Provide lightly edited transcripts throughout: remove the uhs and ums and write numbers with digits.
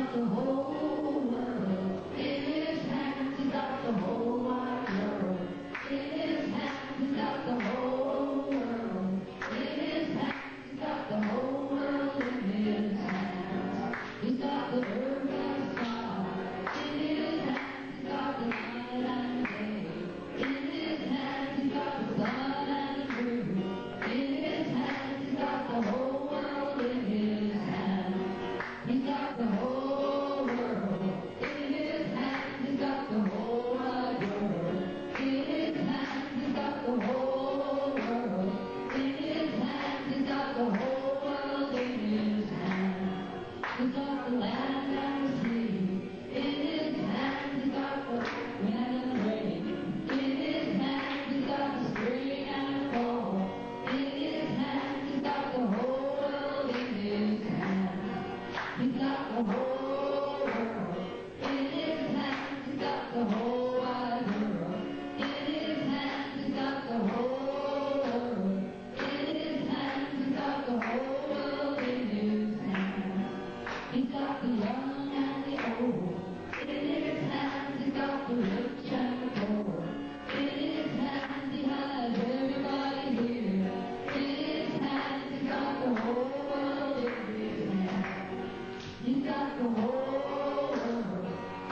got the whole world in his hands. He's got the whole wide world in his hands. He's got the whole world in his hands. He's got the whole world in his hands. He's got the earth and sky in his hands. He's got the night and day in his hands. He's got the sun and the moon in his hands. He's got the whole world in his hands. He's got the whole world in his hands. He's got the whole wide world in his hands. He's got the whole world in his hands. He's got the whole world in his hands. He's got the land and the sea in his hands. He's got the wind and the rain in his hands. He's got the spring and the fall in his hands. He's got the whole world in his hands. He's got the whole world in his hands. He's got the whole wide world in his hands. He's got the whole world in his hands. He's got the whole world in his hands. He's got the young and the old in his hands. He's got the rich and the poor in his hands. He has everybody here in his hands. He's got the whole world in his hands. He's got the whole world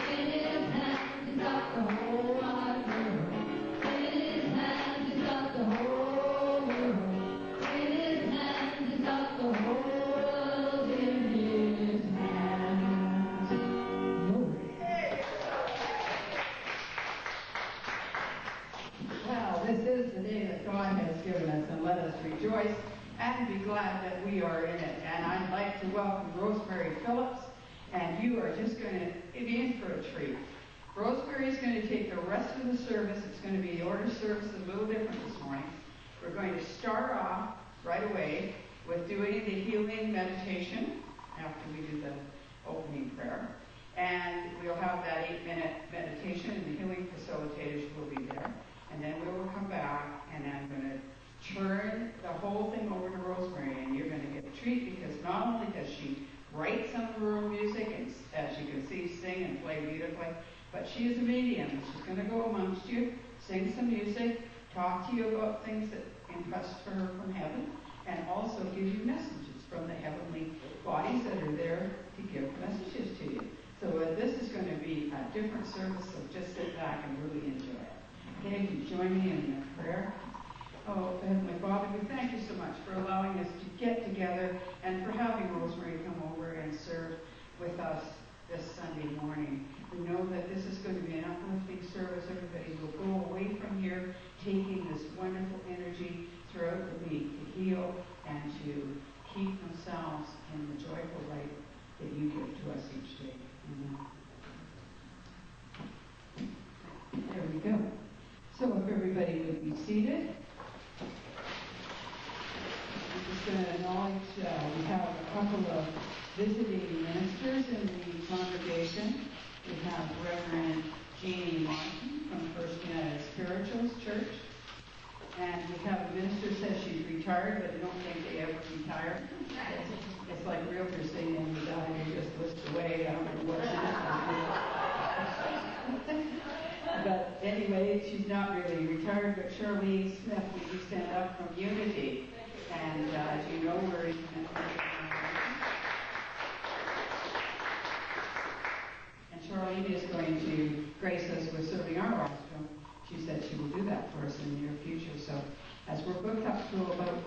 in his hands. He's got the whole wide world in his hands. He's got the whole world in his hands. He's got the whole world in his hands. Glory. Well, this is the day that God has given us, and let us rejoice and be glad that we are in it. And I'd like to welcome Rosemay Phillips, and you are just going to be in for a treat. Rosemary is going to take the rest of the service. It's going to be the order service a little different this morning. We're going to start off right away with doing the healing meditation after we do the opening prayer. And we'll have that 8-minute meditation, and the healing facilitators will be there. And then we will come back, and I'm going to turn the whole thing over to Rosemary, and you're going to get a treat, because not only does she write some of her own music, and as you can see, sing and play beautifully, but she is a medium. She's going to go amongst you, sing some music, talk to you about things that impressed her from heaven, and also give you messages from the heavenly bodies that are there to give messages to you. So this is going to be a different service, so just sit back and really enjoy it. Okay, you join me in prayer. Oh, Heavenly Father, we thank you so much for allowing us to get together and for having Rosemary come over and serve with us this Sunday morning. We know that this is going to be an uplifting service. Everybody will go away from here taking this wonderful energy throughout the week to heal and to keep themselves in the joyful light that you give to us each day. Amen. There we go. So if everybody would be seated. I'm just going to acknowledge we have a couple of visiting ministers in the congregation. We have Reverend Jeannie Martin from First United Spiritualist Church. And we have a minister who says she's retired, but I don't think they ever retire. It's like realtors saying when you die, you just list away. I don't know what she is. But anyway, she's not really retired. But Charlene Smith, would you stand up from Unity? And as you know, we're in and Charlene is going to grace us with serving our orchestra. She said she will do that for us in the near future. So as we're booked up to about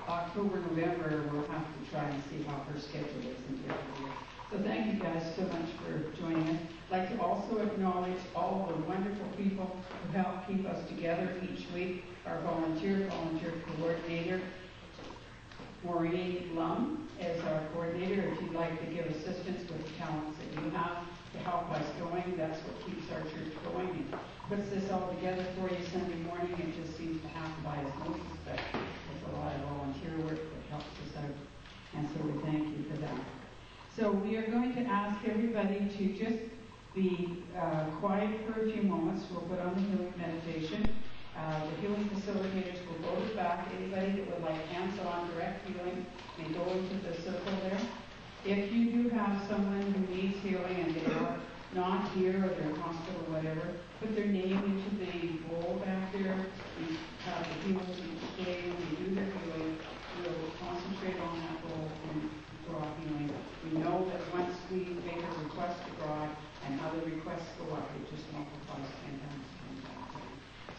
October, November, we'll have to try and see how her schedule is in the year. So thank you guys so much for joining us. I'd like to also acknowledge all the wonderful people who help keep us together each week. Our volunteer coordinator, Maureen Lum, is our coordinator. If you'd like to give assistance with the talents that you have to help us going, that's what keeps our church going and puts this all together for you Sunday morning. It just seems to happen by osmosis, but it's a lot of volunteer work that helps us out. And so we thank you for that. So we are going to ask everybody to just be quiet for a few moments. We'll put on the healing meditation. The healing facilitators will go to the back. Anybody that would like hands-on direct healing may go into the circle there. If you do have have someone who needs healing and they are not here or they're in hospital or whatever, put their name into the bowl back there. We have the healers each day when they do their healing. We'll concentrate on that bowl and draw healing. We know that once we make a request to God and other requests go up, it just multiplies 10 times.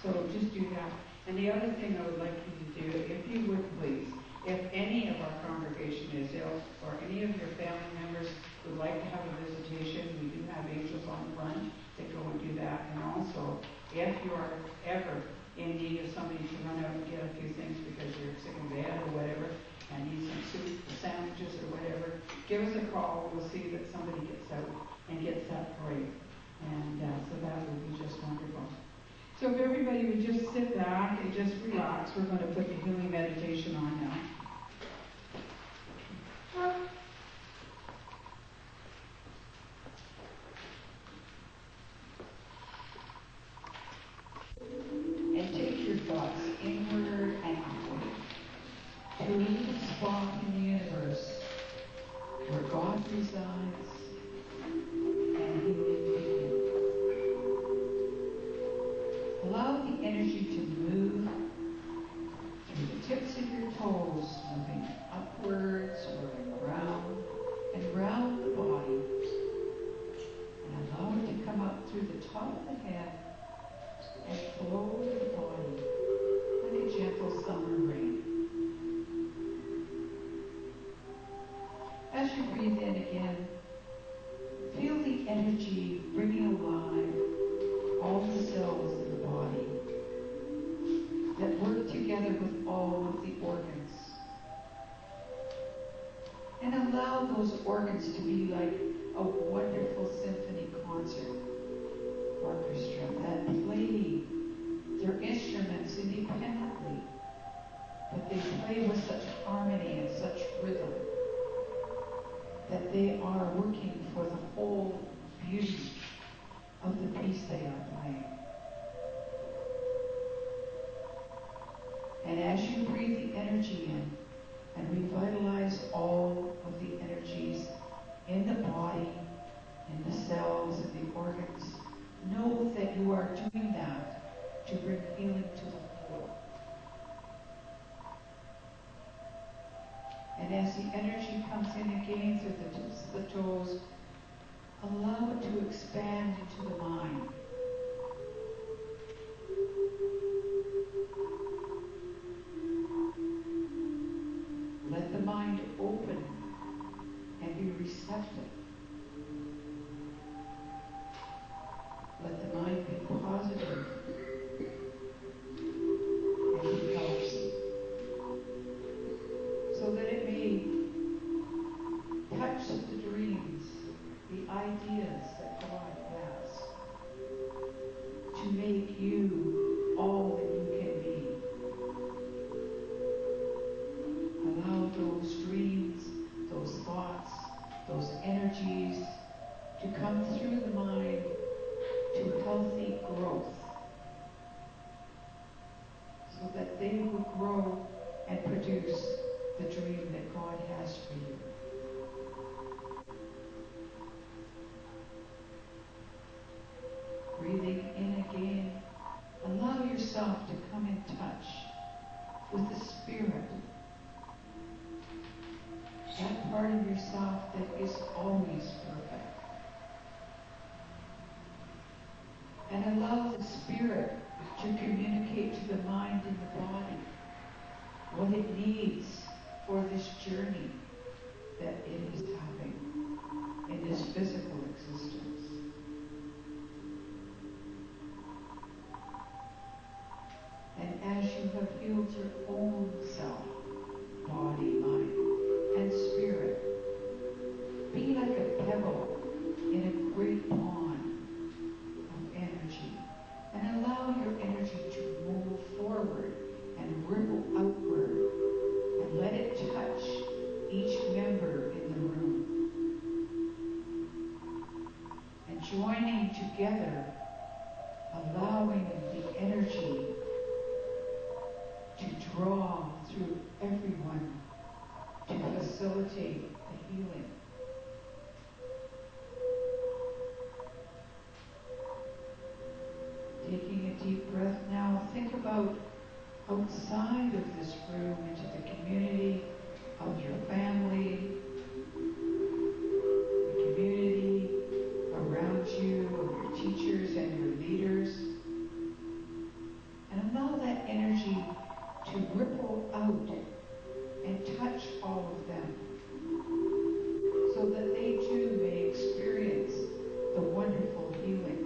So just do that. And the other thing I would like you to do, if you would please, if any of our congregation is ill or any of your family members would like to have a visitation, we do have angels on the front that go and do that. And also, if you are ever in need of somebody to run out and get a few things because you're sick in bed or whatever and need some soup or sandwiches or whatever, give us a call. We'll see that somebody gets out and gets that for you. And so that would be just wonderful. So if everybody would just sit back and just relax, we're going to put the healing meditation on now. And take your thoughts inward and outward to the spot in the universe where God resides and healing begins. Allow the energy to move through the tips of your toes, moving upwards, moving around and round the body. And allow it to come up through the top of the head and flow to the body like a gentle summer rain. As you breathe in again, feel the energy bringing alive all the cells in the body that work together with all of the organs. And allow those organs to be like a wonderful symphony concert orchestra that play their instruments independently, but they play with such harmony and such rhythm that they are working for the whole beauty of the piece they are playing. And as you breathe the energy in and revitalize all of the energies in the body, in the cells, and the organs, know that you are doing that to bring healing to the whole. And as the energy comes in again through the tips of the toes, allow it to expand into the mind. Let the mind open and be receptive. Let the mind be positive and be healthy, so that it may touch the dreams, the ideas that God has to make you all that you can be. Allow those dreams, those thoughts, those energies to come through the mind to healthy growth, so that they will grow and produce the dream that God has for you. Breathing in again, allow yourself to come in touch with the Spirit, that part of yourself that is always perfect. And allow the Spirit to communicate to the mind and the body what it needs for this journey that it is having in this physical existence. And as you have healed your own self, body, mind, and spirit, be like a pebble in a great pond of energy, and allow your energy to move forward and ripple outward, and let it touch each member in the room. outside of this room into the community of your family, the community around you, of your teachers and your leaders. And allow that energy to ripple out and touch all of them so that they too may experience the wonderful healing,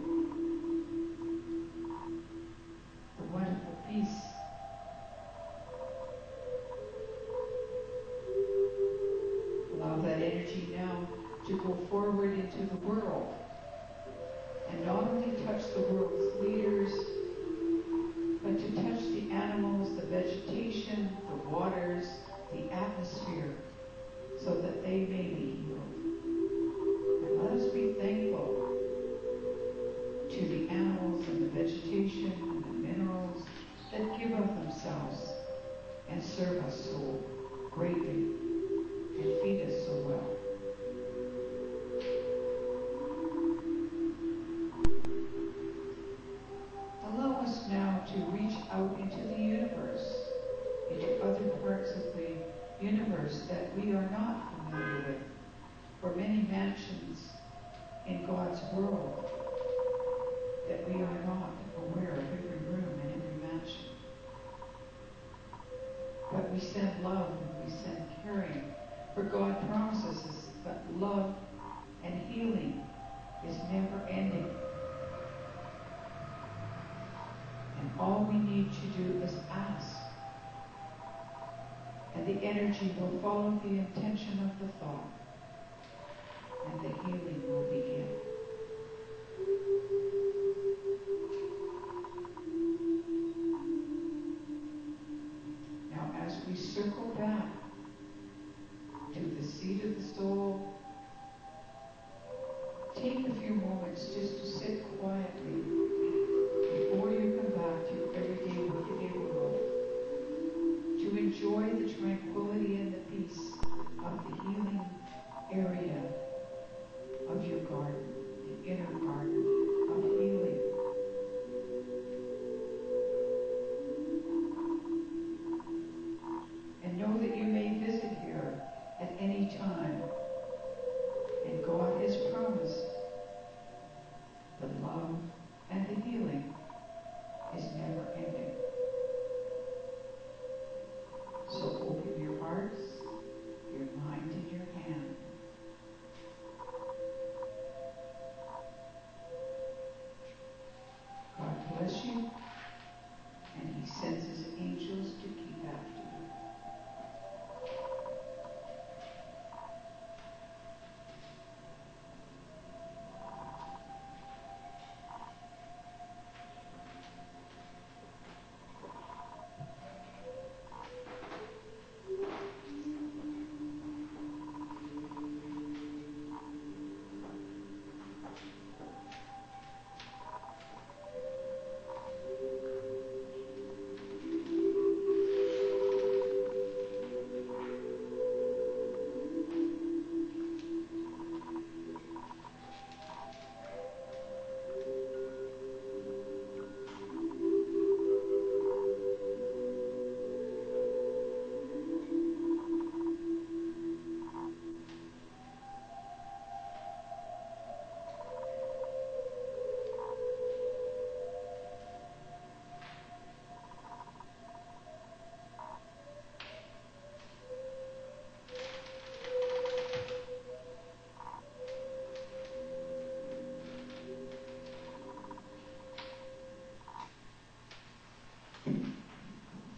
the wonderful peace. Allow that energy now to go forward into the world and not only touch the world's leaders, but to touch the animals, the vegetation, the waters, the atmosphere, so that they may be healed. And let us be thankful to the animals and the vegetation and the minerals that give of themselves and serve us so greatly and feed us so well. Allow us now to reach out into the universe, into other parts of the universe that we are not familiar with, or many mansions in God's world that we are not aware of every room and every mansion. But we send love and we send caring, for God promises us that love and healing is never ending. And all we need to do is ask. And the energy will follow the intention of the thought. And the healing will begin. Now, as we circle back to the seat of the soul, take a few moments just to sit quietly before you come back to your everyday workaday world, to enjoy the tranquility and the peace of the healing area of your garden, the inner garden of healing. And know that you may visit here at any time. And God has promised the love and the healing is never ending. So open your hearts, your mind, and your hand. God bless you, and He sends His angels to keep after you.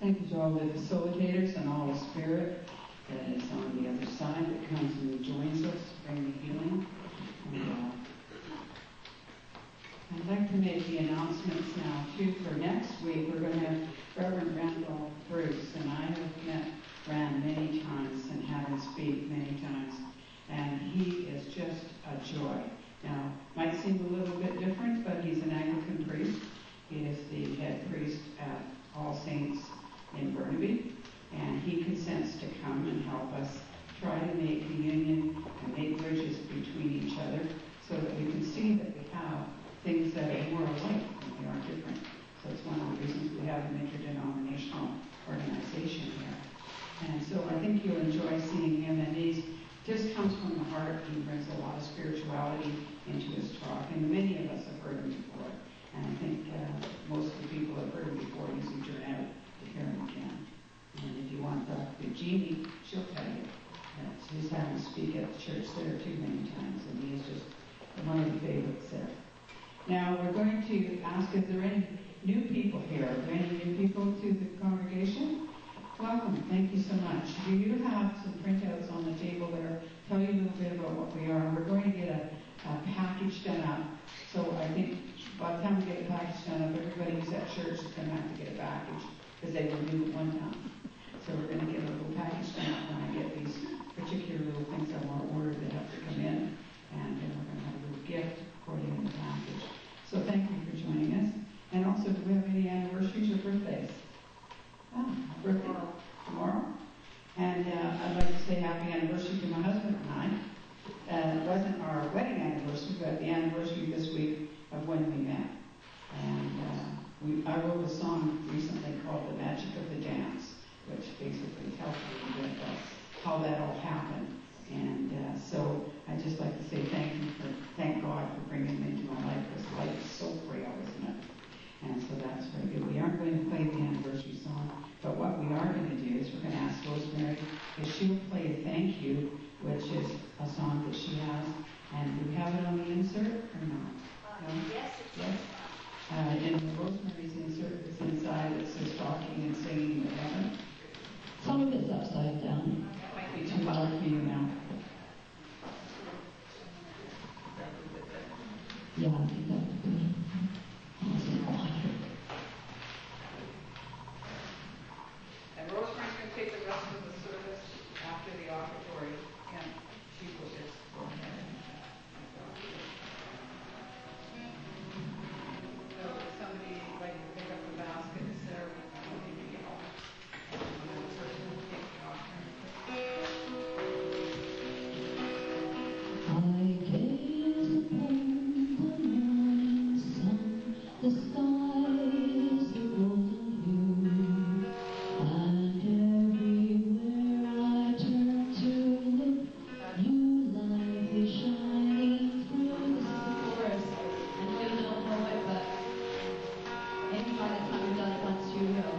Thank you to all the facilitators and all the spirit that is on the other side that comes and joins us to bring the healing. And, I'd like to make the announcements now, too, for next week. We're going to have Reverend Randolph Bruce, and I have met Rand many times and had him speak many times, and he is just a joy. Now, might seem a little bit different, but he's an Anglican priest. He is the head priest at All Saints in Burnaby, and he consents to come and help us try to make the union and make bridges between each other so that we can see that we have things that are more alike than they are different. So it's one of the reasons we have an interdenominational heart. He brings a lot of spirituality into his talk, and many of us have heard him before. And I think most of the people have heard him before. You should turn out to hear him again. And if you want Dr. Jeannie, she'll tell you that she's had him speak at the church there too many times, and he is just one of the favorites there. Now we're going to ask if there are any new people here. Are there any new people to the congregation? Welcome. Thank you so much. Do you have some printouts on the table there? Tell you a little bit about what we are. We're going to get a package done up. So I think by the time we get the package done up, everybody who's at church is going to have to get a package because they will do it one time. So we're going to get a little package done up when I get these particular little things I want to order that have to come in. And then we're going to have a little gift according to the package. So thank you for joining us. And also, do we have any anniversaries or birthdays? Oh, birthday tomorrow. And I'd like to say happy anniversary to my husband and I. It wasn't our wedding anniversary, but the anniversary this week of when we met. And I wrote a song recently called The Magic of the Dance, which basically tells you how that all happened. And so I'd just like to say thank God for bringing him into my life, because life is so frail, isn't it? And so that's very good. We aren't going to play the anniversary song, but what we are going to do is we're going to ask Rosemary if she'll play a thank you, which is a song that she has. And do we have it on the insert or not? No? Yes. In Rosemary's insert, it's inside, it says talking and singing in heaven. Some of it's upside down. That might be too loud for you now. Yeah, I think that would be awesome. And Rosemary's going to take the rest of the service after the offertory, and she will just go ahead and so if somebody like to pick up the basket, is there maybe another person will take the offering? I gaze upon the morning sun, the sky is a golden hue, and everywhere I turn to look, new light is shining through. This is the chorus. I know you don't know it, but maybe by the time you're done it once you will.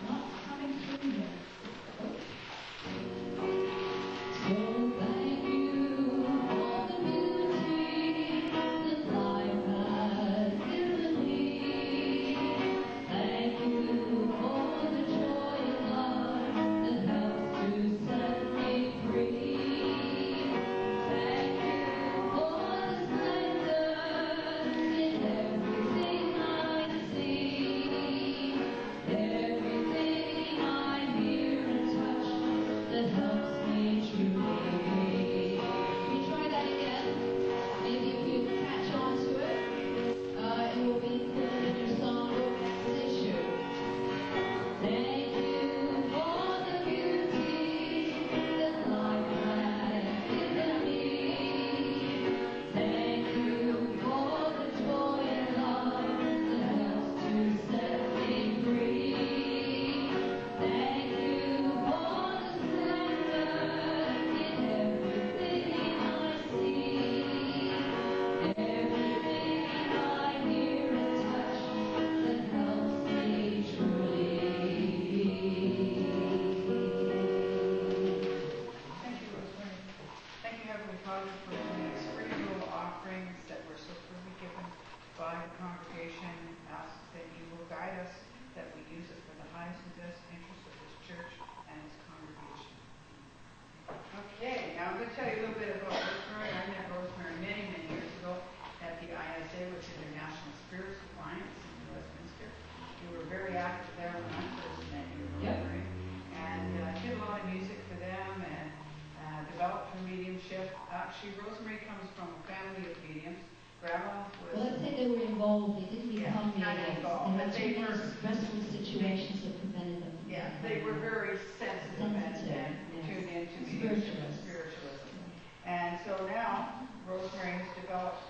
Not coming through here. So thank you for the beauty that life has given me. Thank you for the joy and love that helps to set me free. Thank you for the splendor in everything I see, everything I hear and touch that helps me truly. Can you try that again? Maybe if you catch on to it, it will be included in your songbook next issue. Thank you for the beauty that life has given me. Thank you for the joy and love that helps to set me free. Thank you for the splendor in everything I see, everything I hear and touch that helps me truly. Thank you, Rosemary. Thank you, Heavenly Father, for these free will offerings that were so freely given by the congregation. Ask that you will guide us, that we use it for the highest and best interest of this church and its congregation. Okay, now I'm going to tell you a little bit about Rosemary. I met Rosemary many, many years ago at the ISA, which is the National Spirits Alliance in Westminster. You were very active there when I first met you, Rosemary. And did a lot of music for them and developed her mediumship. Actually, Rosemary comes from a family of mediums. Grandma was... Well, let's say they were involved. They didn't become not mediums. involved, They but had they too many were- stressful situations that prevented them from Yeah, becoming they were very sensitive and Sensitive, yes. tuned into mediumship and Spiritualists. spiritualism. And so now, Rosemary has developed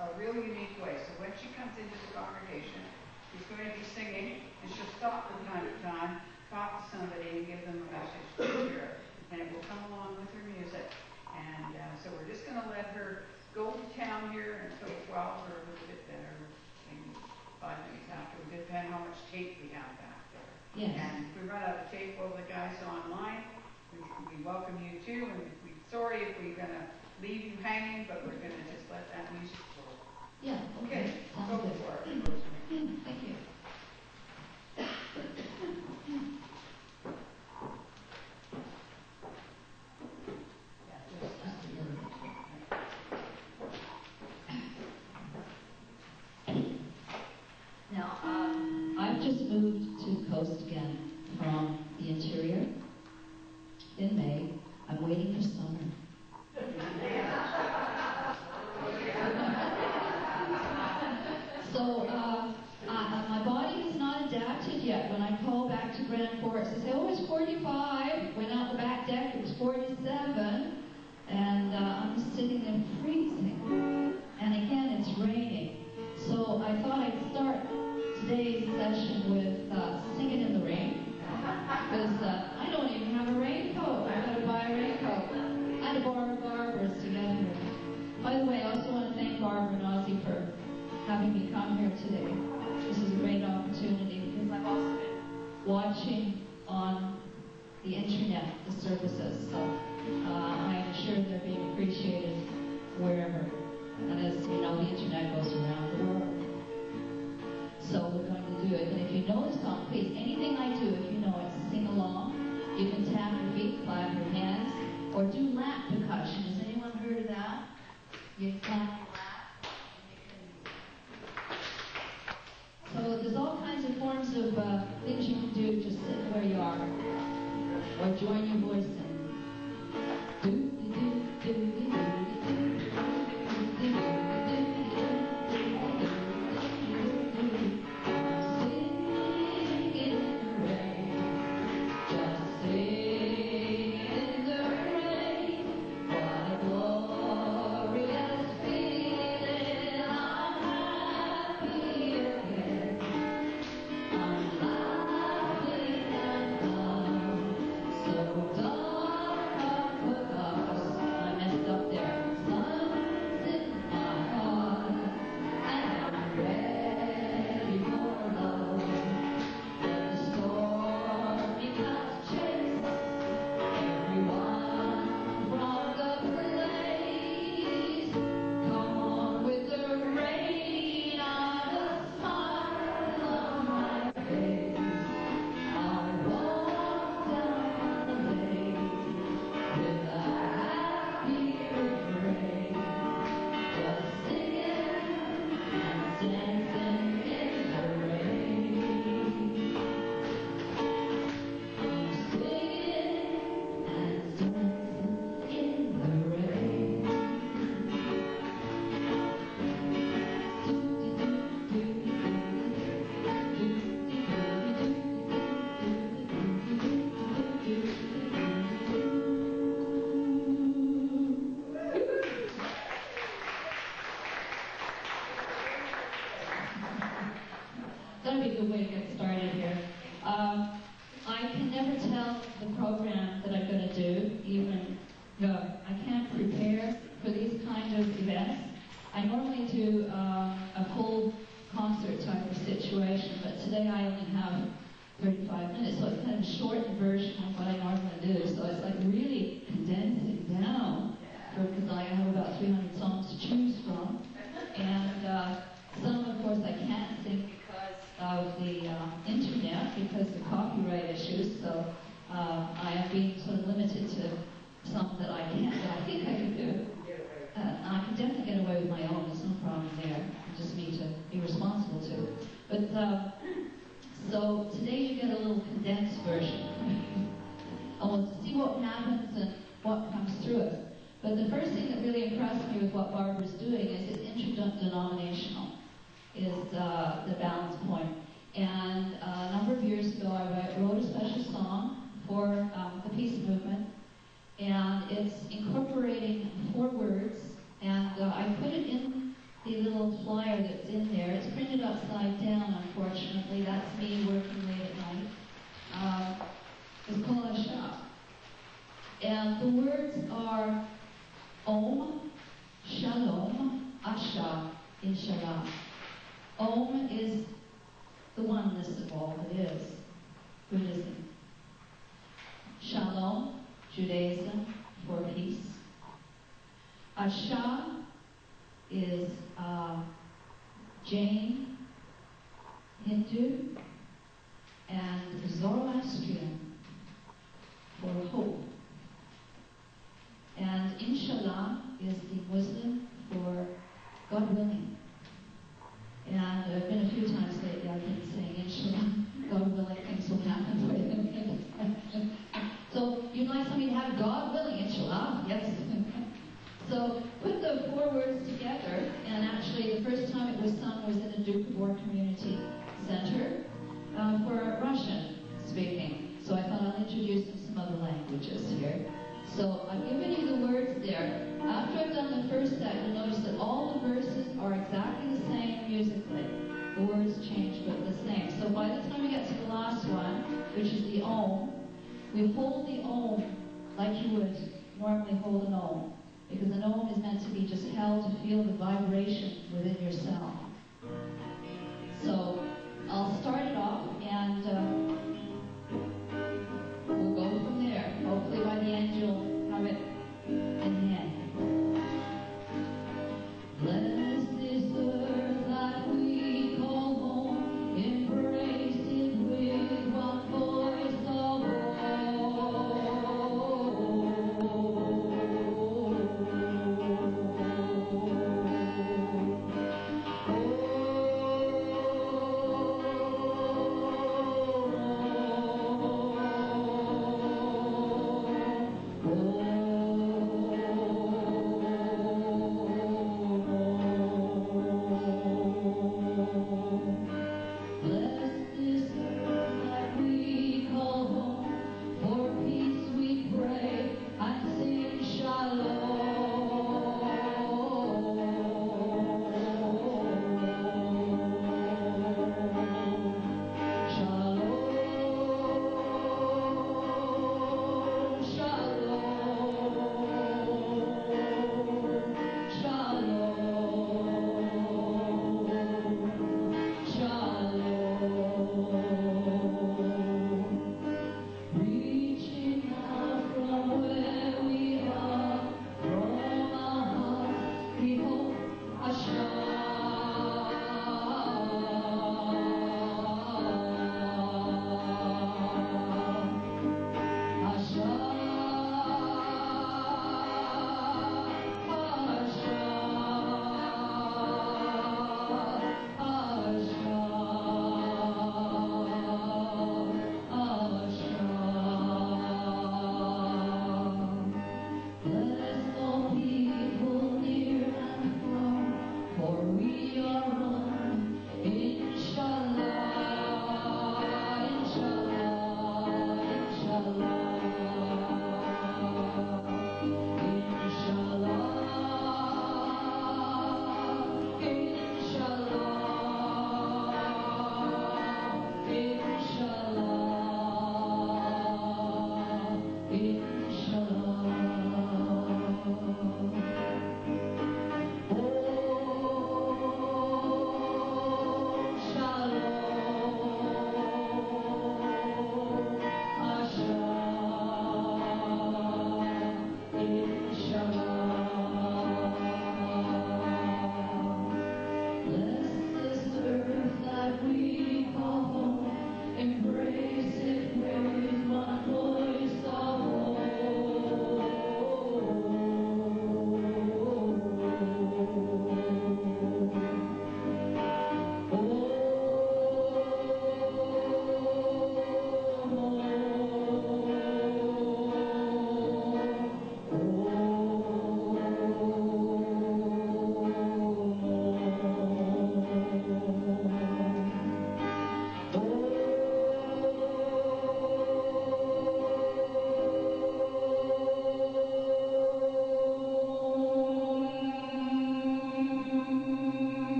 a really unique way. So when she comes into the congregation, she's going to be singing, and she'll stop from time to time, talk to somebody, and give them a message from the Spirit. And it and will come along with her music. And so we're just going to let her go to town here until 12 or a little bit better, maybe 5 minutes after. It depends how much tape we have back there. Yes. And if we run out of tape, well, the guys online, we welcome you too. And we're sorry if we're going to leave you hanging, but we're going to just let that music flow. Yeah. Okay. Sounds Go good. for it, Rosemay. Thank you. Now, I've just moved to the coast again from the interior in May. I'm waiting for summer. So, my body has not adapted yet. When I call back to Grand Forks, they say, oh, it's 45. Went out the back deck, it was 47. And I'm sitting there freezing. And again, it's raining. So I thought I'd start today's session with Singing in the Rain. Because I don't even have a raincoat. I've got to buy a raincoat. I had to borrow Barbara's to get here. By the way, I also want to thank Barbara and Ozzy for having me come here today. This is a great opportunity because I've also been watching on the internet the services. So I am sure they're being appreciated wherever. And as you know, the internet goes around the world. So we're going to do it. And if you know the song, please, anything I do, if you know it, sing along. You can tap your feet, clap your hands, or do lap percussion. Has anyone heard of that? You can tap your lap. So there's all kinds of forms of things you can do. Just sit where you are, or join your voice in. Do do do do do do. That'd be a good way to get started here. I can never tell the program that I'm going to do, even though I can't prepare for these kind of events. I normally do a full concert type of situation, but today I only have 35 minutes, so it's kind of a short version of what I normally do. So it's like really condensing down, because I have about 300 songs to choose from. And some, of course, I can't sing because of the internet, because of copyright issues. So I am being sort of limited to some that I can't. But I think I can do. I can definitely get away with my own. There's no problem there. I just need to be responsible to. But so today you get a little condensed version. I want to see what happens and what comes through it. But the first thing that really impressed me with what Barbara's doing is it's interdenominational, is the balance point. And a number of years ago, I wrote a special song for the peace movement, and it's incorporating 4 words, and I put it in the little flyer that's in there. It's printed upside down, unfortunately. That's me working late at night. It's called a shop. And Inshallah. Om is the oneness of all that is, Buddhism. Shalom, Judaism, for peace. Asha is Jain, Hindu, and Zoroastrian, for hope. And Inshallah is the Muslim for God willing. And I've been a few times lately, I've been saying Inshallah, God willing, things will happen for you. So you'd like somebody to have God willing, Inshallah? Yes. So put the 4 words together, and actually the first time it was sung was in the Duke of War Community Center for Russian speaking. So I thought I'll introduce some other languages here. So I've given you the words there. After I've done the first set, you'll notice that all the verses are exactly the same musically. The words change, but the same. So by the time we get to the last one, which is the Om, we hold the Om like you would normally hold an Om. Because an Om is meant to be just held to feel the vibration within yourself. So I'll start it off, and we'll go from there. Hopefully by the end you'll have it in hand. Bless this earth that we call home, embrace it with one voice of all. Oh,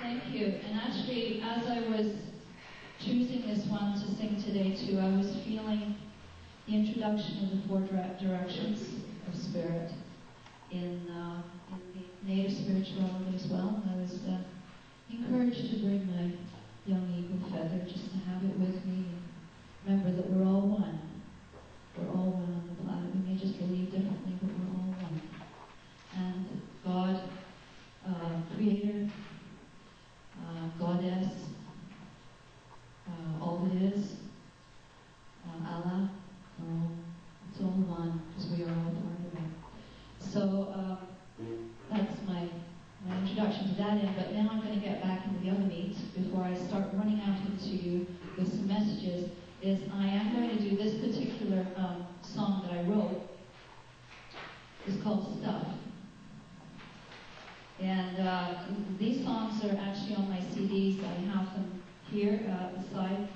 Thank you. And actually, as I was choosing this one to sing today too, I was feeling the introduction of the four directions of spirit in the native spirituality as well. I was encouraged to bring my young eagle feather just to have it with me and remember that we're all one. We're all one on the planet. We may just believe differently, but we're all one. And God, Creator, Goddess, all that is, Allah, it's all one, because we are all part of it. So that's my introduction to that end, but now I'm going to get back into the other meat before I start running out into you with some messages, is I am going to do this particular song that I wrote. It's called Stuff. And these songs are actually on my CDs. I have them here beside,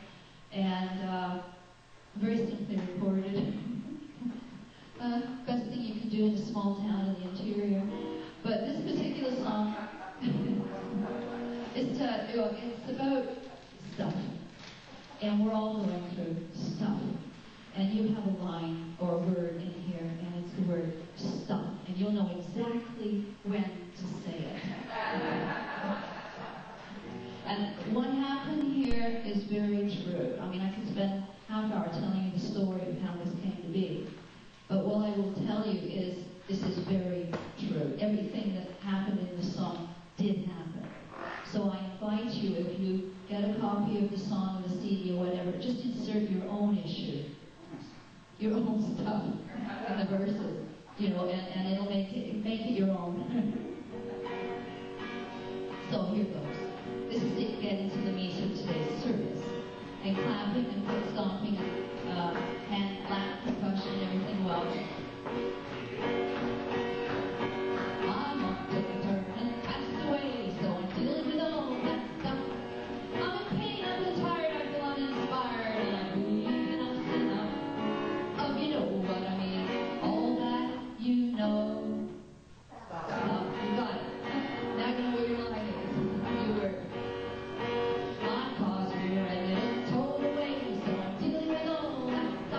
and very simply recorded. Best thing you can do in a small town in the interior. But this particular song, it's about stuff, and we're all going through stuff. And you have a line or a word in here, and it's the word stuff, and you'll know exactly when to say it. And what happened here is very true. I mean, I could spend half an hour telling you the story of how this came to be. But what I will tell you is this is very true. Everything that happened in the song did happen. So I invite you, if you get a copy of the song, the CD, or whatever, just insert your own issue, your own stuff in the verses, you know, and it'll make it your own. So here goes. This is it, getting to the meat of today's service. And clapping and foot stomping and hand clap, percussion, and everything well. I'm on to the turn and passed away, so I'm dealing with all that stuff. I'm in pain, I'm tired, I feel uninspired, and I'm really enough's enough. Oh, you know what I mean. All that you know. Stuff. You got it. Now you know where your line is. You were. I'm cause we're a little told away, so I'm dealing with all that stuff.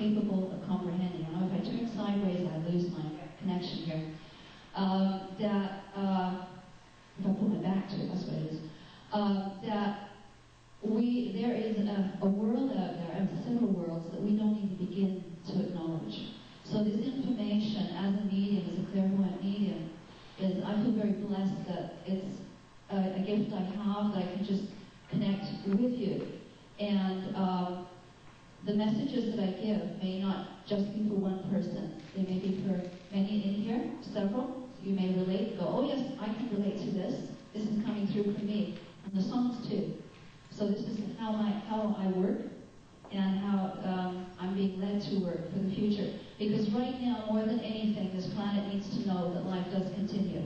capable of comprehending. I know if I turn sideways, I lose my connection here. If I put my back to it, that's what it is. There is a world out there, and several worlds, that we don't even begin to acknowledge. So this information, as a medium, as a clairvoyant medium, I feel very blessed that it's a gift I have, that I can just connect with you. And the messages that I give may not just be for one person. They may be for many in here, several. You may relate, go, oh yes, I can relate to this. This is coming through for me. And the songs too. So this is how I work, and how I'm being led to work for the future. Because right now, more than anything, this planet needs to know that life does continue.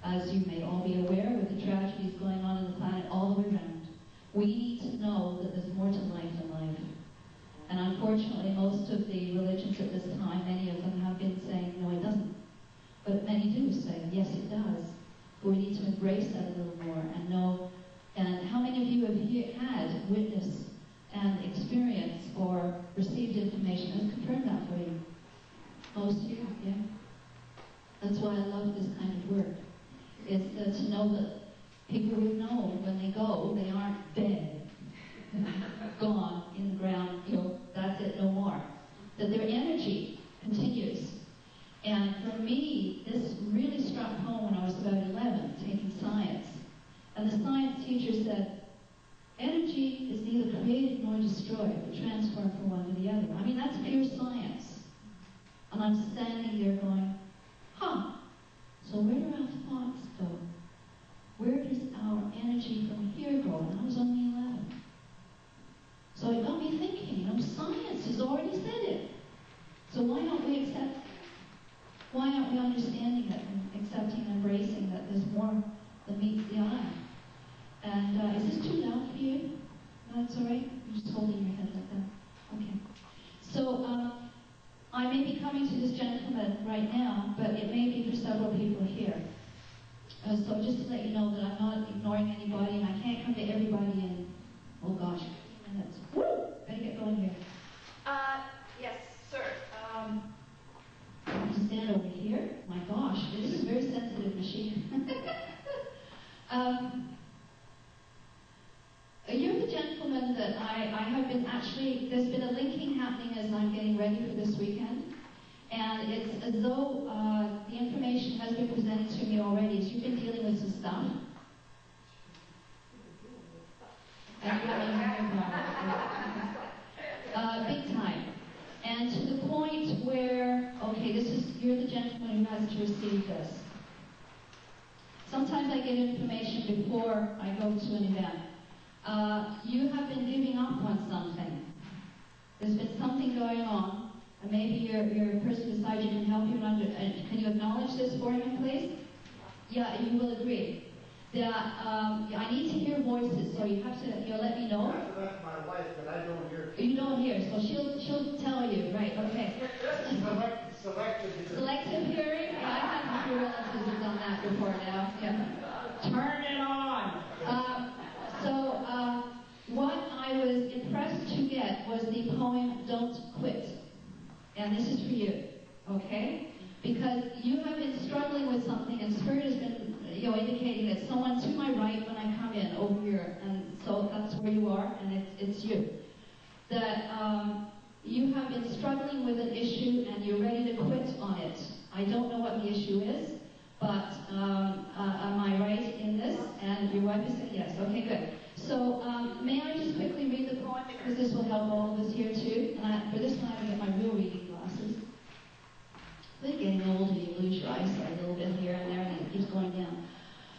As you may all be aware, with the tragedies going on in the planet all the way around, we need to know that there's more to life than life. And unfortunately, most of the religions at this time, many of them have been saying, no, it doesn't. But many do say, yes, it does. But we need to embrace that a little more and know. And how many of you have had, witnessed, and experienced or received information and confirmed that for you? Most of you, yeah. That's why I love this kind of work. Is to know that people we know, when they go, they aren't dead, gone in the ground, that's it, no more. That their energy continues. And for me, this really struck home when I was about 11, taking science. And the science teacher said, energy is neither created nor destroyed, but transformed from one to the other. I mean, that's pure science. And I'm standing there going, so where do our thoughts go? Where does our energy from here go? And I was only 11. So it got me thinking, science has already said it. So why don't we accept? Why aren't we understanding it and accepting and embracing that there's more than meets the eye? And is this too loud for you? No, that's all right? You're just holding your head like that. Okay. So I may be coming to this gentleman right now, but it may be for several people here. So just to let you know that I'm not ignoring anybody, and I can't come to everybody in, oh gosh, 15 minutes. Woo! Better get going here. Yes, sir. I have to stand over here. My gosh, this is a very sensitive machine. You're the gentleman that I have been actually, there's been a linking happening as I'm getting ready for this weekend. And it's as though the information has been presented to me already. So you've been dealing with some stuff. Big time. And to the point where, okay, you're the gentleman who has to receive this. Sometimes I get information before I go to an event. You have been giving up on something. There's been something going on, and maybe your person beside you can help you. Can you acknowledge this for me, please? Yeah, you will agree. That I need to hear voices, so you have to let me know. That's my wife, but I don't hear. You don't hear, so she'll tell you, right? Okay. Selective hearing. Yeah, I have a few relatives who've done that before now. Yeah. Turn it on. What I was impressed to get was the poem "Don't Quit," and this is for you, okay? Because you have been struggling with something, and Spirit has been, indicating that someone to my right when I come in over here, and so that's where you are, and it's you. That you have been struggling with an issue, and you're ready to quit on it. I don't know what the issue is, but am I right in this? And your wife is saying yes. Okay, good. So may I just quickly read the poem, because this will help all of us here too. And for this one, I have to get my real reading glasses. But getting older, you lose your eyesight a little bit here and there, and it keeps going down.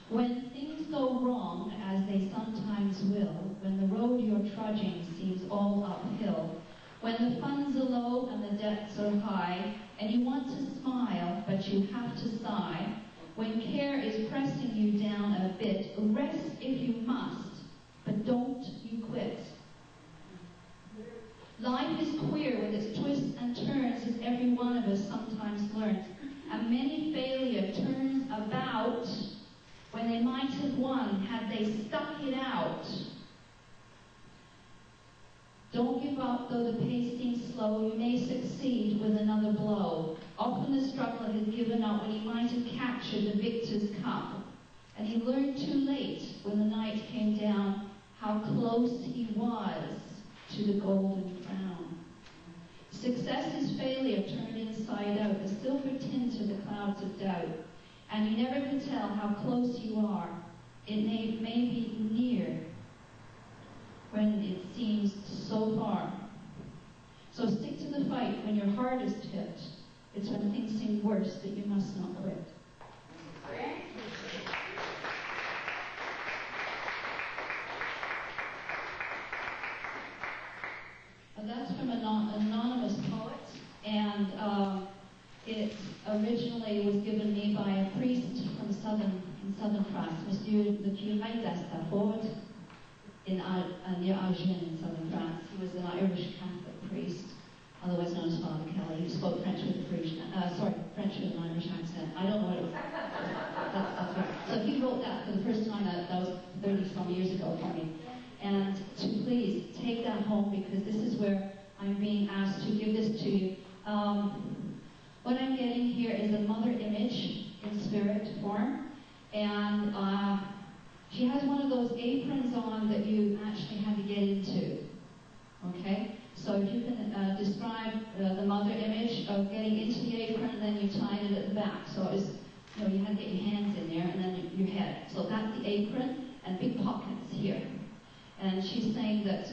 When things go wrong, as they sometimes will, when the road you're trudging seems all uphill, when the funds are low and the debts are high, and you want to smile, but you have to sigh, when care is pressing you down a bit, rest if you must, but don't you quit. Life is queer with its twists and turns, as every one of us sometimes learns. And many failure turns about when they might have won had they stuck it out. Don't give up, though the pace seems slow. You may succeed with another blow. Often the struggler has given up when he might have captured the victor's cup. And he learned too late, when the night came down, how close he was to the golden crown. Success is failure turned inside out, a silver tint to the clouds of doubt. And you never can tell how close you are. It may be near when it seems so far. So stick to the fight when your heart is hit. It's when things seem worse that you must not quit. That's from an anonymous poet, and it originally was given me by a priest from southern France, Monsieur le Curé d'Astaford, near Agen in southern France. He was an Irish Catholic priest, otherwise known as Father Kelly. He spoke French with French with an Irish accent. I don't know what it was. That's right. So he wrote that for the first time. That was 30-some years ago for me. And to please take that home, because this is where I'm being asked to give this to you. What I'm getting here is a mother image in spirit form, and she has one of those aprons on that you actually had to get into. Okay? So if you can describe the mother image of getting into the apron, and then you tied it at the back. So it was, you had to get your hands in there, and then your head. So that's the apron, and big pockets here. And she's saying that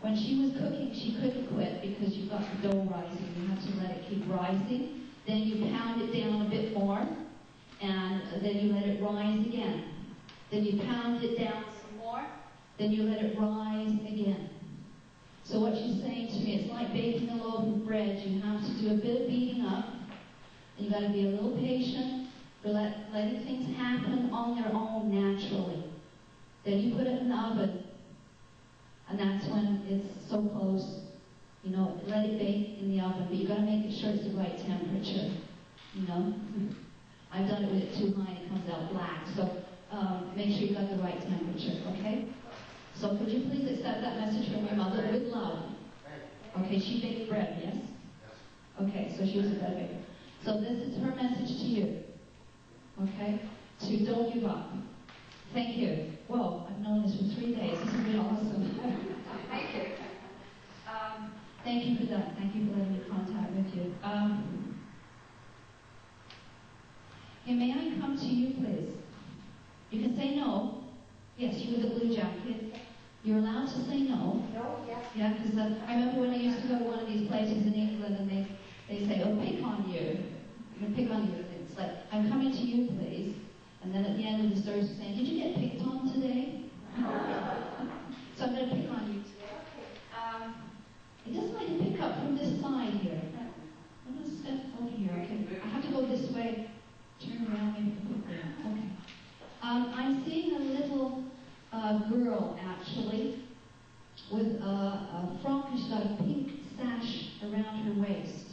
when she was cooking, she couldn't quit because you've got the dough rising. You have to let it keep rising. Then you pound it down a bit more, and then you let it rise again. Then you pound it down some more, then you let it rise again. So what she's saying to me, it's like baking a loaf of bread. You have to do a bit of beating up, and you've got to be a little patient for letting things happen on their own naturally. Then you put it in the oven, and that's when it's so close. Let it bake in the oven, but you've got to make sure it's the right temperature. I've done it with it too high, it comes out black. So make sure you've got the right temperature, okay? So could you please accept that message from your mother with love? Okay, she baked bread, yes? Okay, so she was a bread baker. So this is her message to you, okay? To don't give up. Thank you. Whoa, I've known this for 3 days. This has been awesome. Thank you. Thank you for that. Thank you for letting me contact with you. Okay, may I come to you, please? You can say no. Yes, you with the blue jacket. You're allowed to say no. No, yes. Yeah, because I remember when I used to go to one of these places in England, and they say, oh, pick on you. I'm going to pick on you. It's like, I'm coming to you, please. And then at the end of the service, saying, did you get picked on today? So I'm going to pick on you today. I just like to pick up from this side here. I'm going to step over here. Okay. I have to go this way. Turn around, maybe quickly. Okay. I'm seeing a little girl, actually, with a frock, and she's got a pink sash around her waist.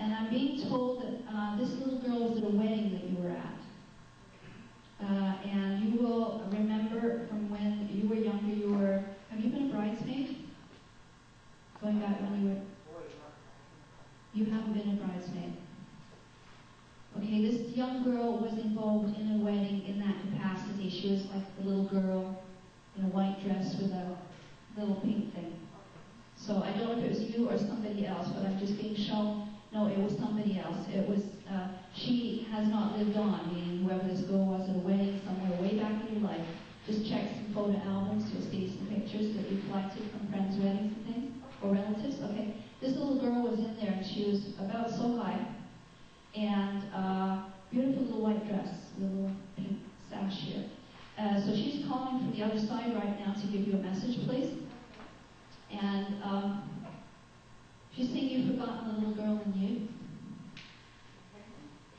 And I'm being told that this little girl was at a wedding that you were at. And you will remember from when you were younger, have you been a bridesmaid? Going back when you haven't been a bridesmaid. Okay, this young girl was involved in a wedding in that capacity. She was like the little girl in a white dress with a little pink thing. So I don't know if it was you or somebody else, but I'm just being shown, no, it was somebody else. It was, she has not lived on, meaning whoever this girl was at a wedding somewhere way back in your life. Just check some photo albums, you'll see some pictures that you collected from friends' weddings and things, or relatives. Okay, this little girl was in there, and she was about so high, and beautiful little white dress, little pink sash here. So she's calling from the other side right now to give you a message, please. And she's saying you've forgotten the little girl in you.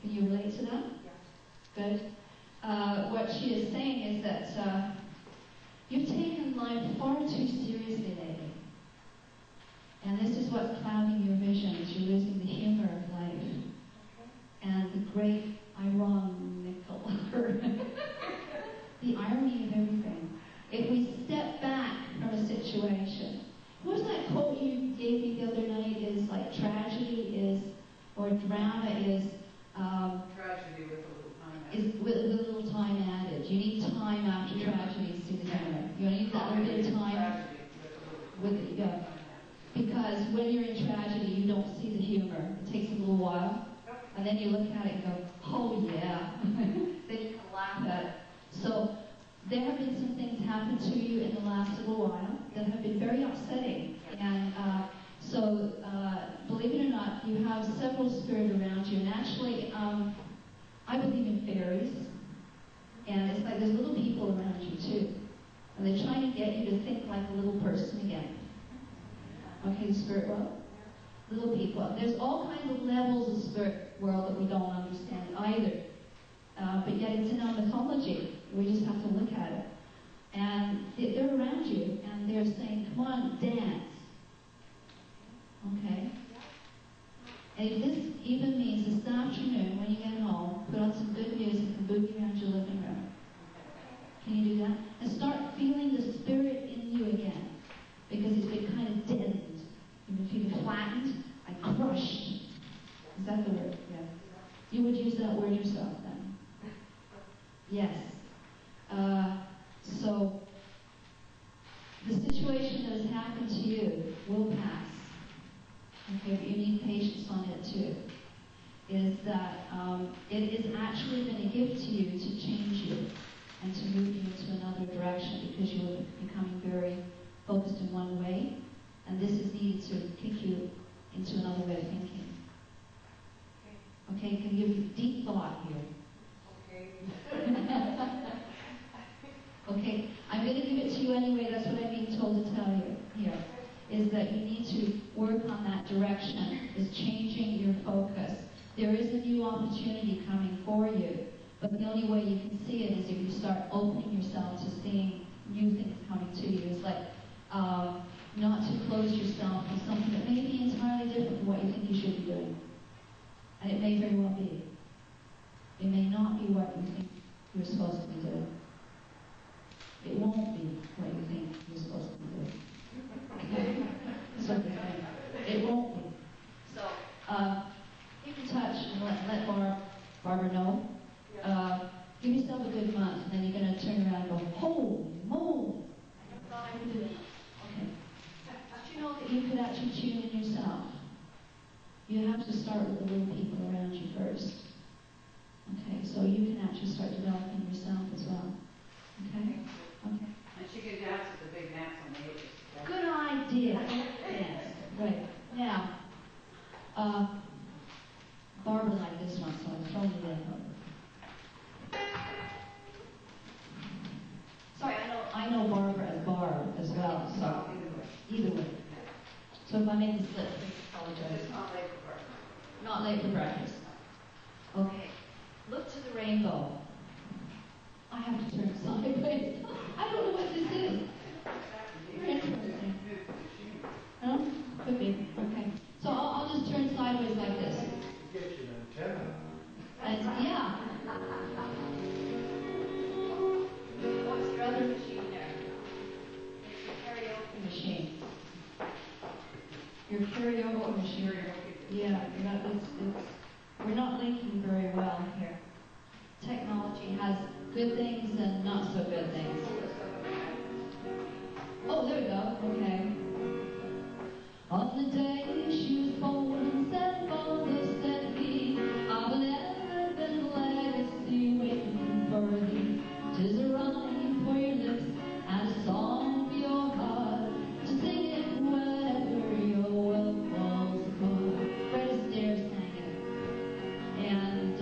Can you relate to that? Yes. Good. What she is saying is that you've taken life far too seriously lately. And this is what's clouding your vision, is you're losing the humor of life. And the great ironical, the irony of everything. If we step back from a situation, who's And when you're in tragedy, you don't see the humor. It takes a little while. And then you look at it and go, oh yeah. Then you can laugh at it. So there have been some things happen to you in the last little while that have been very upsetting. And so believe it or not, you have several spirits around you. And actually, I believe in fairies. And it's like there's little people around you too. And they're trying to get you to think like a little person again. Okay, the spirit world? Little people. There's all kinds of levels of spirit world that we don't understand either. But yet it's in our mythology. We just have to look at it. And they're around you, and they're saying, come on, dance. Okay? And if this even means this afternoon, when you get home, put on some good music and boogie around your living room. Can you do that? And start feeling the spirit in you again. Because it's been kind of deadened. You've been feeling flattened and crushed. Is that the word? Yeah. You would use that word yourself then? Yes. So, the situation that has happened to you will pass. Okay, but you need patience on it too. Is that it has actually been a gift to you to change you and to move you into another direction because you are becoming very focused in one way, and this is needed to kick you into another way of thinking. Okay, can give you deep thought here. Okay, I'm going to give it to you anyway. That's what I'm being told to tell you here. Is that you need to work on that direction. Is changing your focus. There is a new opportunity coming for you, but the only way you can see it is if you start opening yourself to seeing new things coming to you. It's like not to close yourself to something that may be entirely different from what you think you should be doing. And it may very well be. It may not be what you think you're supposed to be doing. It won't be what you think you're supposed to be doing. Okay? So it won't be. So keep in touch and let Barbara know. Give yourself a good month, and then you're going to turn around and go, holy moly! Okay. Did you know that you could actually tune in yourself? You have to start with the little people around you first. Okay, so you can actually start developing yourself as well. Okay? Okay. And she can dance with the big gnats on the edges. Good idea. Yes. Right. Now, Barbara liked this one, so I'm throwing it in. Sorry, I know Barbara as Barb as well, so either way. So if I make the slip, please apologize. It's not late for breakfast. Not late for breakfast. Okay. Look to the rainbow. I have to turn sideways. I don't know what this is. Very interesting. Huh? Could be. Okay. So I'll just turn sideways like this. Get you an antenna. And yeah. What's your other machine there? It's your karaoke machine. Your karaoke machine. Yeah, we're not linking very well here. Technology has good things and not so good things. Oh, there we go. Okay. On the day she was born and said, Father said he, of an elegant legacy waiting for thee. 'Tis a rhyme for your lips and a song for your heart, to sing it whenever your wealth falls apart. Fred Astaire sang it. And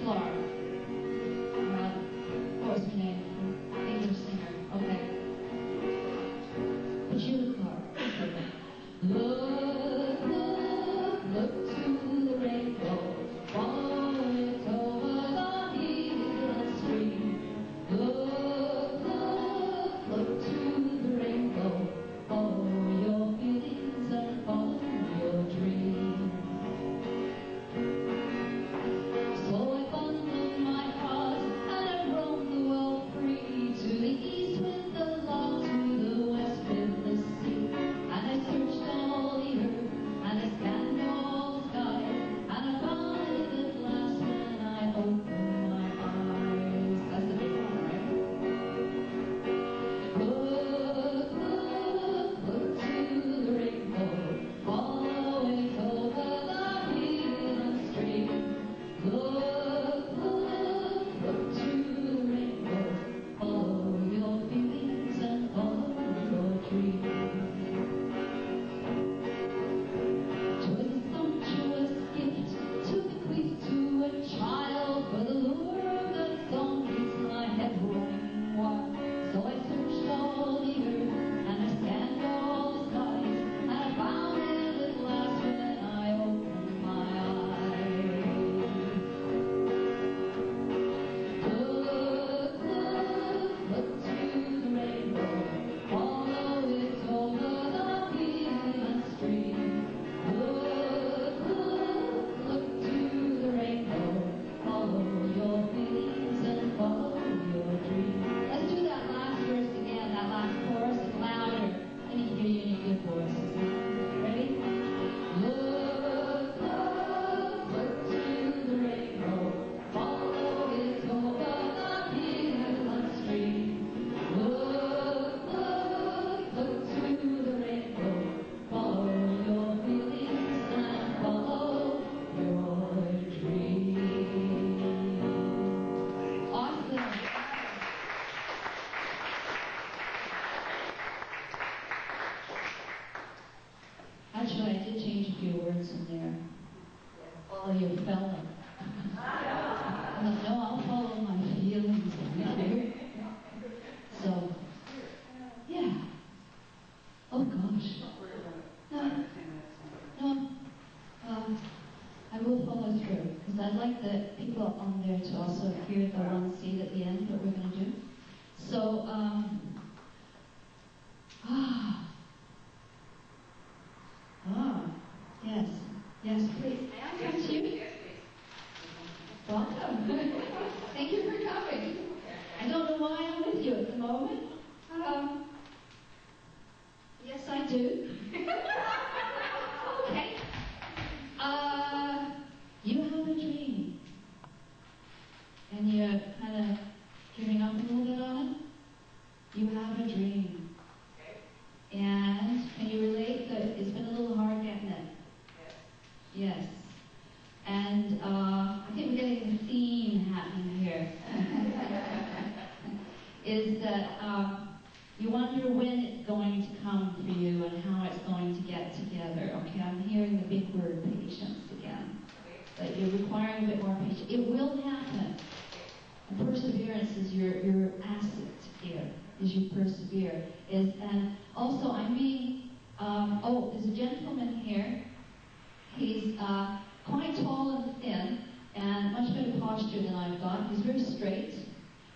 Clark. What was her name? English singer. Okay. But you, Clark. actually, I did change a few words in there. Follow your fellow. No, I'll follow my feelings. So, yeah. Oh gosh. No. I will follow through because I'd like the people on there to also hear the one seed at the end, what we're going to do. So, yes, please. May I come to you? Welcome. Thank you for coming. I don't know why I'm with you at the moment. Yes, I do. Okay. You have a dream. And you're kind of giving up a little bit on it. You have a dream. And can you relate that it's been a little hard getting it? Yes. And I think we're getting a theme happening here. Is that you wonder when it's going to come for you and how it's going to get together. Okay, I'm hearing the big word patience again. That you're requiring a bit more patience. It will happen. And perseverance is your asset here, as you persevere. And also I'm being, there's a gentleman here. He's quite tall and thin and much better posture than I've got. He's very straight.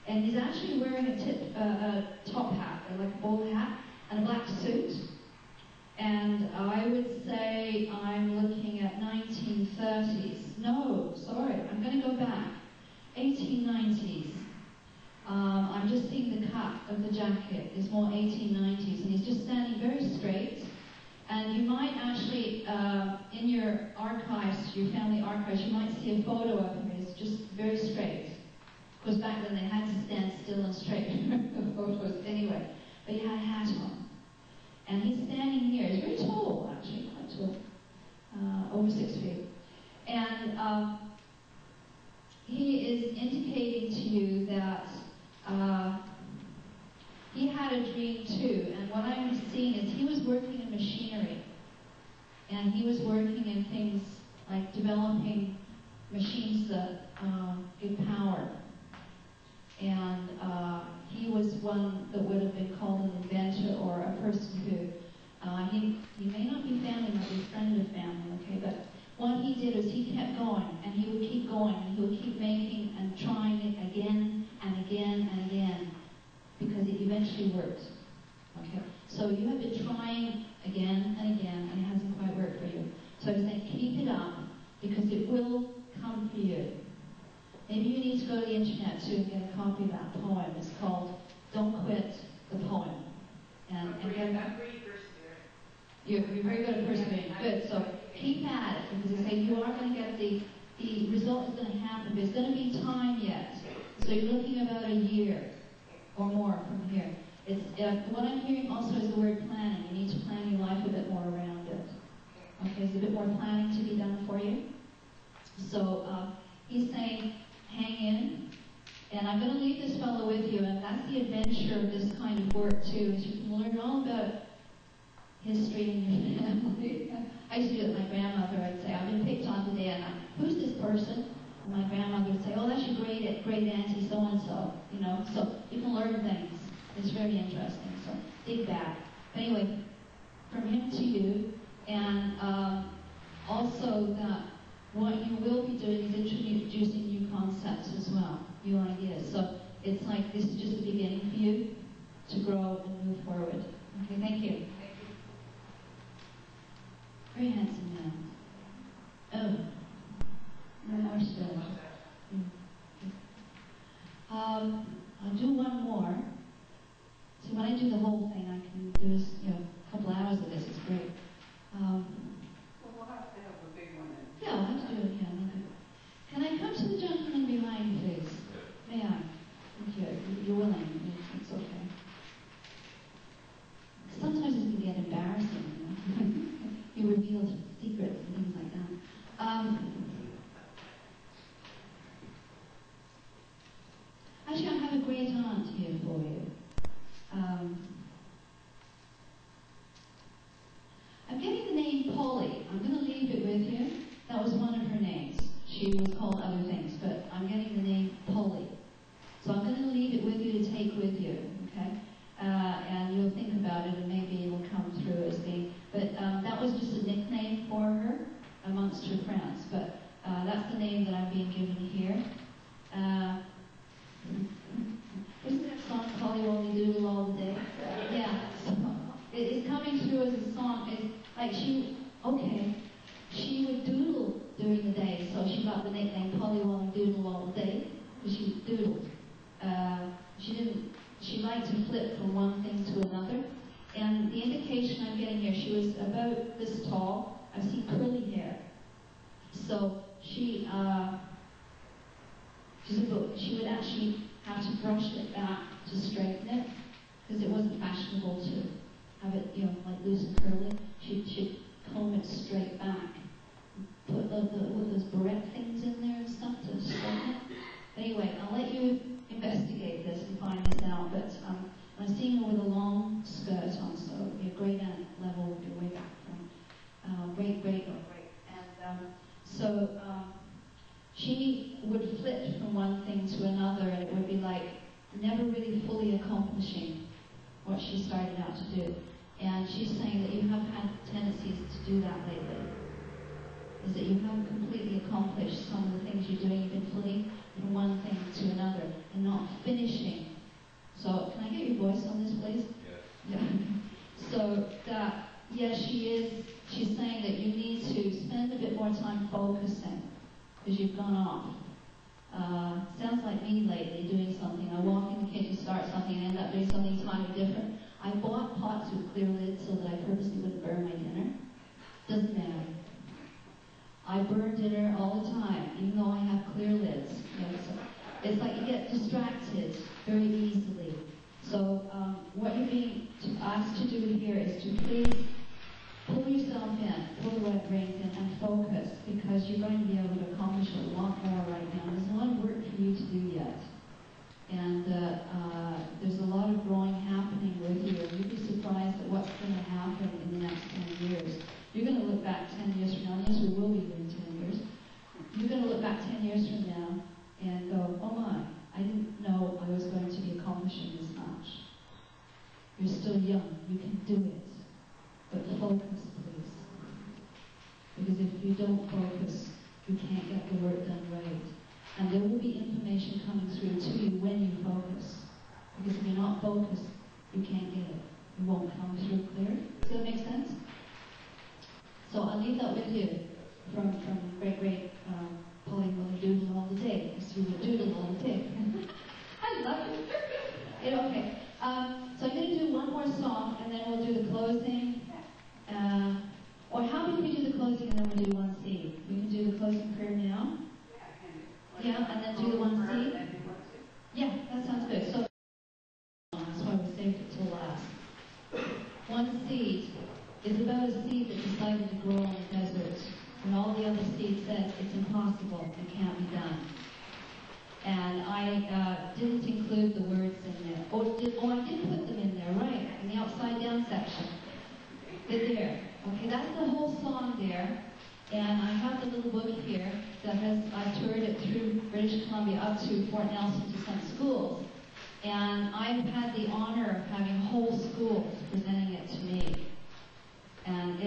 And he's actually wearing a top hat, like a bowl hat, and a black suit. And I would say I'm looking at 1930s. No, sorry, I'm going to go back. 1890s. I'm just seeing the cut of the jacket. It's more 1890s. And he's just standing very straight. And you might actually, in your archives, your family archives, you might see a photo of him. It's just very straight. Because back then they had to stand still and straight for photos anyway. But he had a hat on. And he's standing here. He's very tall, actually, quite tall. Over 6 feet. And he is indicating to you that he had a dream too. And what I'm seeing is he was working in machinery. And he was working in things like developing machines that give power. And he was one that would have been called an inventor or a person who, he may not be family, might be a friend of family, okay? But what he did is he kept going, and he would keep going, and he would keep making and trying it again and again and again, because it eventually worked, okay? So you have been trying again and again, and it hasn't quite worked for you. So he's saying, keep it up, because it will come for you. Maybe you need to go to the internet too and get a copy of that poem. It's called Don't Quit the Poem. And you're very good at persevering. Good. So keep at it, because they say you are going to get the result is going to happen, but it's going to be time yet. So you're looking about a year or more from here. It's what I'm hearing also is the word planning. You need to plan your life a bit more around it. Okay, there's a bit more planning to be done for you. So he's saying, hang in, and I'm going to leave this fellow with you, and that's the adventure of this kind of work too, is you can learn all about history in your family. I used to do it with my grandmother. I'd say, I've been picked on today, and who's this person? And my grandmother would say, oh, that's your great auntie so-and-so, you know, so you can learn things. It's very interesting, so dig back. But anyway, from him to you, and also that what you will be doing is introducing new concepts as well, new ideas. So it's like this is just the beginning for you to grow and move forward. Okay, thank you. Very handsome man. Oh, no more still. I'll do one more. So when I do the whole thing, I can do this, a couple hours of this. It's great. Well, we'll have to have a big one then. Yeah, I'll have to do it again. Can I come to the gentleman behind, please? May I? Thank you. You're willing. It's okay. Sometimes it's it's coming through as a song. It's like she would doodle during the day, so she got the nickname Pollywog Doodle all day, because she doodled. She liked to flip from one thing to another. And the indication I'm getting here, she was about this tall. I've seen curly hair. So she would actually have to brush it back to straighten it, because it wasn't fashionable to have it, like loose and curly. She'd comb it straight back. Put those barrette things in there and stuff to straighten it. Anyway, I'll let you investigate this and find this out, but I'm seeing her with a long skirt on, so your great aunt level would be way back from great. And she would flip from one thing to another, and it would be like never really fully accomplishing what she started out to do. And she's saying that you have had tendencies to do that lately. Is that you haven't completely accomplished some of the things you're doing. You've been flitting from one thing to another and not finishing. So, can I get your voice on this, please? Yes. Yeah. So, she's saying that you need to spend a bit more time focusing, because you've gone off. Sounds like me lately, doing something. I walk in the kitchen, start something, and end up doing something entirely different. I bought pots with clear lids so that I purposely wouldn't burn my dinner. Doesn't matter. I burn dinner all the time, even though I have clear lids. So it's like you get distracted very easily. So what you're being asked to do here is to please pull yourself in, pull the right reins in, and focus, because you're going to be able to accomplish a lot more right now. There's a lot of work for you to do yet. And there's a lot of growing happening with you, and you'd be surprised at what's going to happen in the next 10 years. You're going to look back 10 years from now. Yes, we will be here in 10 years. You're going to look back 10 years from now and go, oh my, I didn't know I was going to be accomplishing this much. You're still young. You can do it. But focus, please. Because if you don't focus, you can't get the work done right. And there will be information coming through to you when you focus. Because if you're not focused, you can't get it. It won't come through clear. Does that make sense? So I'll leave that with you from great Polly will doodle all the day, because you will doodle all the day. I love it. Okay. So I'm going to do one more song, and then we'll do the closing. Or how about we do the closing and then we'll do one seed? We can do the closing prayer now. Yeah, and then do the one seed. Yeah, that sounds good. So that's why we saved it till last. One seed is about a seed that decided to grow in the desert, when all the other seeds said it's impossible, it can't be done. And I didn't include the words in there. I did put them in there, right, in the upside down section. They're there. Okay, that's the whole song there. And I have the little book here that I've toured it through British Columbia up to Fort Nelson to some schools. And I've had the honor of having whole schools presenting it to me. And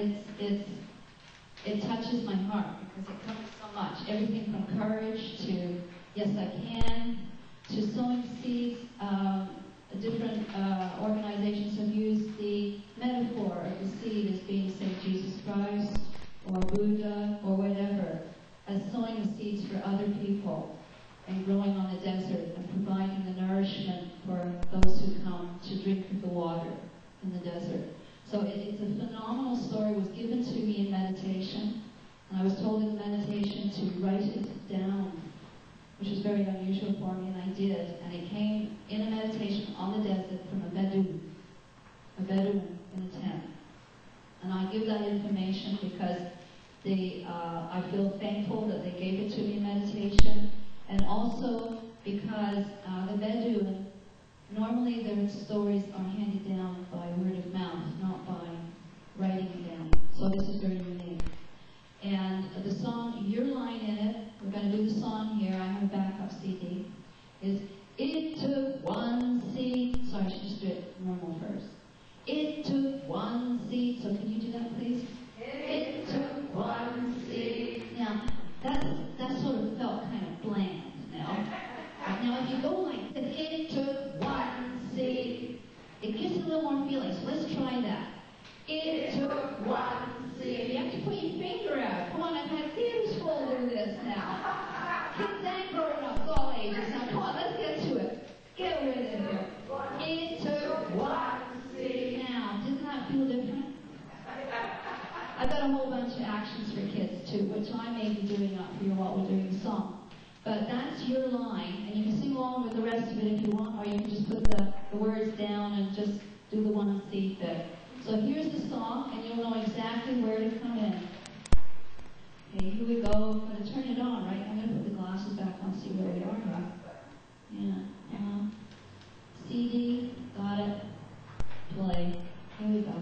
it touches my heart, because it covers so much. Everything from courage to yes I can, to sowing seeds. Different organizations have used the metaphor of the seed as being, say, Jesus Christ or Buddha or whatever, as sowing the seeds for other people and growing on the desert and providing the nourishment for those who come to drink of the water in the desert. So it's a phenomenal story. It was given to me in meditation, and I was told in meditation to write it down, which was very unusual for me, and I did. And it came in a meditation on the desert from a Bedouin in a tent. And I give that information because I feel thankful that they gave it to me in meditation, and also because the Bedouin, normally their stories are handed down by word of mouth, not by writing it down. So this is very unique. And the song, your line in it, we're going to do the song here, I have a backup CD, is it took one seed. Sorry, I should just do it normal first. It took one seed. So can you do that, please? It took one seed. Now, that sort of felt kind of bland now. Now, if you go like this, it took one seed, it gives a little more feeling. So let's try that. got a whole bunch of actions for kids too, which I may be doing up here while we're doing the song. But that's your line, and you can sing along with the rest of it if you want, or you can just put the words down and just do the one C thing. So here's the song, and you'll know exactly where to come in. Okay, here we go. I'm going to turn it on, right? I'm going to put the glasses back on, see where we are. Yeah. CD, got it. Play. Here we go.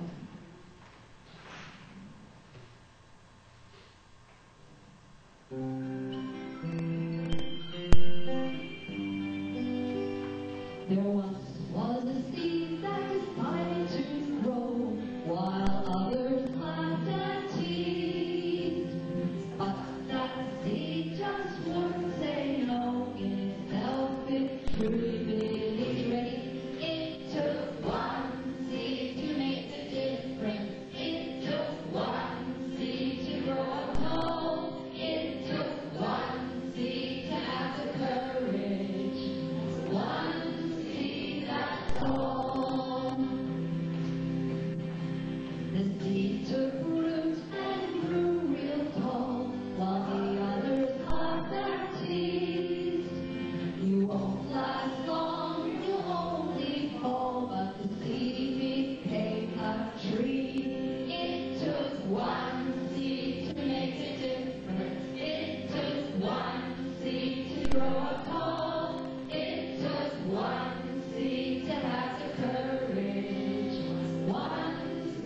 There once was a seed that decided to grow, while others laughed and teased. But that seed just wouldn't say no. In itself it truly believed. Ready? It took one seed to make the difference. It took one seed to grow up tall. It took one seed to have the courage. One seed, that's all. The seed took root and grew real tall, while the others laughed and teased. You won't last long, you'll only fall, but the seed became a tree. It took one seed to make a difference. It took one seed to grow up tall. It took one seed to have the courage. One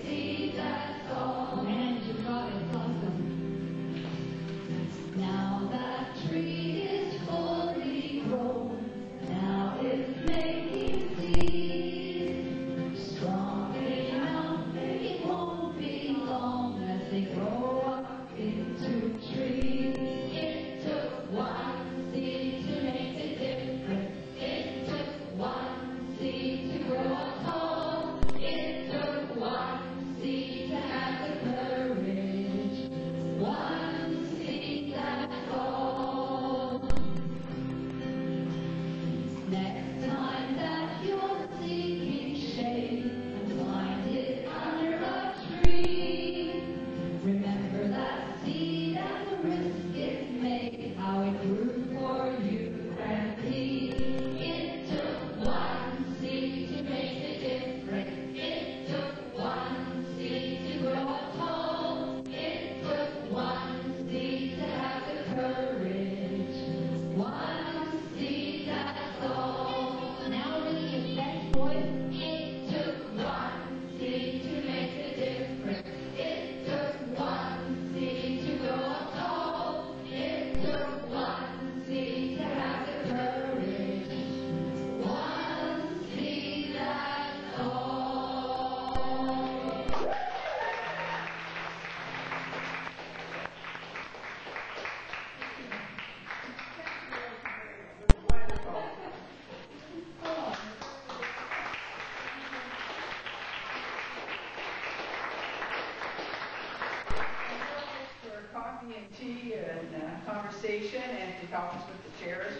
seed, that's all. And you got it, awesome. Now that tree is fully grown. Now it's making seeds. Strong enough, it won't be long as they grow up into trees. It took one seed to make a difference. It took one seed to grow up tall. It took one seed to have the courage. One seed, that's all. Next time that you're seeking shade and find it under a tree, remember that seed and the risk it made, how it grew for you and me. It took one seed to make a difference. It took one seed to grow up tall. It took one seed to have the courage. One seed, that's all. Now really effect voice. It took one seed to make a difference. It took one seed to grow up tall. It took one seed to have the courage. One seed, that's all. For coffee and tea and conversation and to help us with the chairs.